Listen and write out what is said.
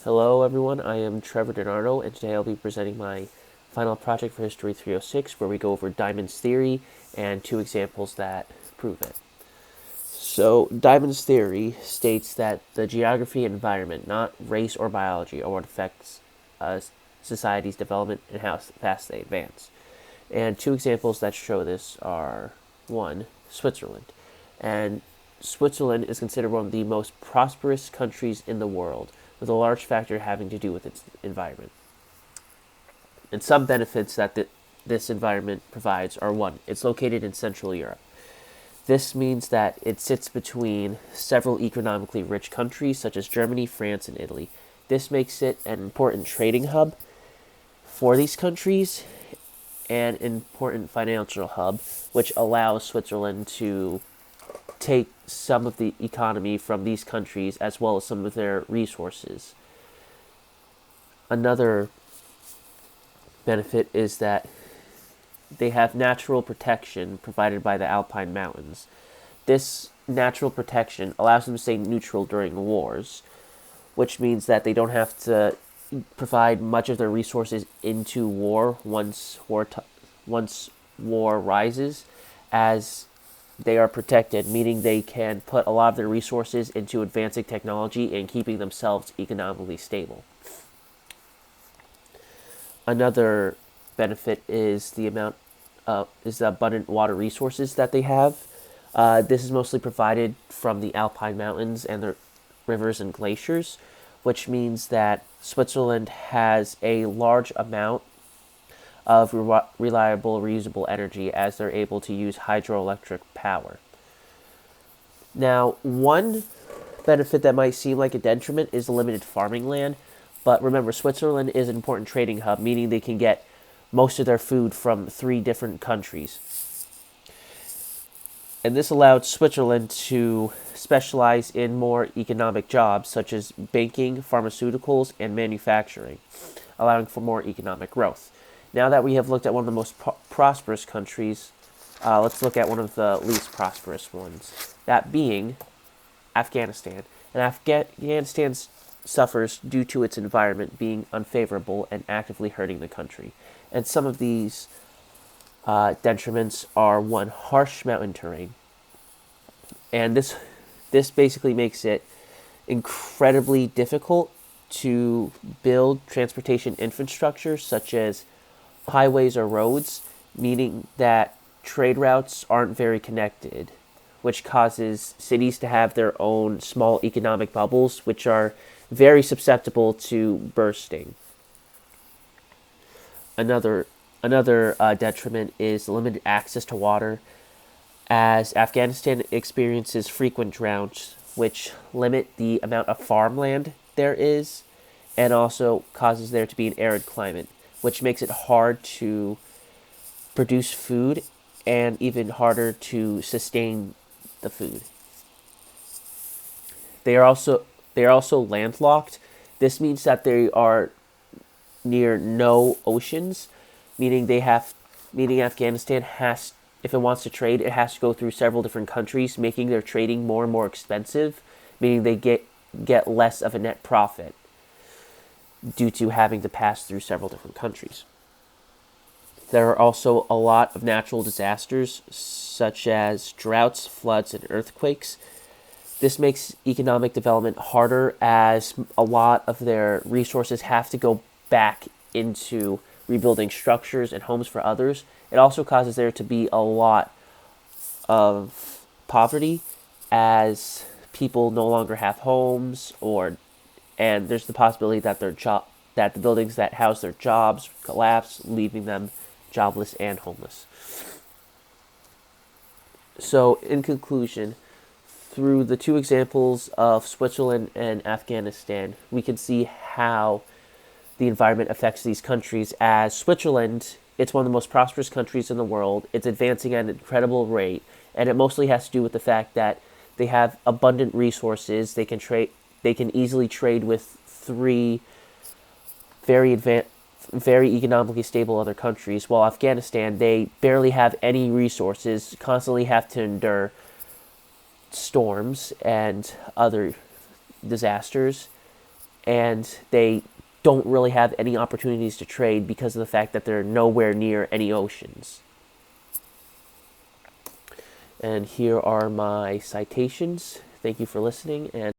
Hello everyone, I am Trevor DiNardo, and today I'll be presenting my final project for History 306, where we go over Diamond's theory and two examples that prove it. So, Diamond's theory states that the geography and environment, not race or biology, are what affects society's development and how fast they advance. And two examples that show this are one, Switzerland. And Switzerland is considered one of the most prosperous countries in the world, with a large factor having to do with its environment. And some benefits that this environment provides are one, it's located in Central Europe. This means that it sits between several economically rich countries such as Germany, France, and Italy. This makes it an important trading hub for these countries and an important financial hub, which allows Switzerland to take some of the economy from these countries as well as some of their resources. Another benefit is that they have natural protection provided by the Alpine Mountains. This natural protection allows them to stay neutral during wars, which means that they don't have to provide much of their resources into war once war rises, as they are protected, meaning they can put a lot of their resources into advancing technology and keeping themselves economically stable. Another benefit is the abundant water resources that they have. This is mostly provided from the Alpine Mountains and the rivers and glaciers, which means that Switzerland has a large amount of reliable, reusable energy, as they're able to use hydroelectric power. Now, one benefit that might seem like a detriment is the limited farming land, but remember, Switzerland is an important trading hub, meaning they can get most of their food from 3 different countries. And this allowed Switzerland to specialize in more economic jobs such as banking, pharmaceuticals, and manufacturing, allowing for more economic growth. Now that we have looked at one of the most prosperous countries, let's look at one of the least prosperous ones, that being Afghanistan. And Afghanistan suffers due to its environment being unfavorable and actively hurting the country. And some of these detriments are one, harsh mountain terrain. And this basically makes it incredibly difficult to build transportation infrastructure such as highways or roads, meaning that trade routes aren't very connected, which causes cities to have their own small economic bubbles, which are very susceptible to bursting. Another detriment is limited access to water, as Afghanistan experiences frequent droughts, which limit the amount of farmland there is, and also causes there to be an arid climate, which makes it hard to produce food and even harder to sustain the food. They are also landlocked. This means that they are near no oceans, meaning Afghanistan has, if it wants to trade, it has to go through several different countries, making their trading more and more expensive, meaning they get less of a net profit due to having to pass through several different countries. There are also a lot of natural disasters, such as droughts, floods, and earthquakes. This makes economic development harder, as a lot of their resources have to go back into rebuilding structures and homes for others. It also causes there to be a lot of poverty, as people no longer have homes, and there's the possibility that that the buildings that house their jobs collapse, leaving them jobless and homeless. So, in conclusion, through the two examples of Switzerland and Afghanistan, we can see how the environment affects these countries. As Switzerland, it's one of the most prosperous countries in the world. It's advancing at an incredible rate, and it mostly has to do with the fact that they have abundant resources. They can easily trade with 3 very economically stable other countries, while Afghanistan, they barely have any resources, constantly have to endure storms and other disasters, and they don't really have any opportunities to trade because of the fact that they're nowhere near any oceans. And here are my citations. Thank you for listening, and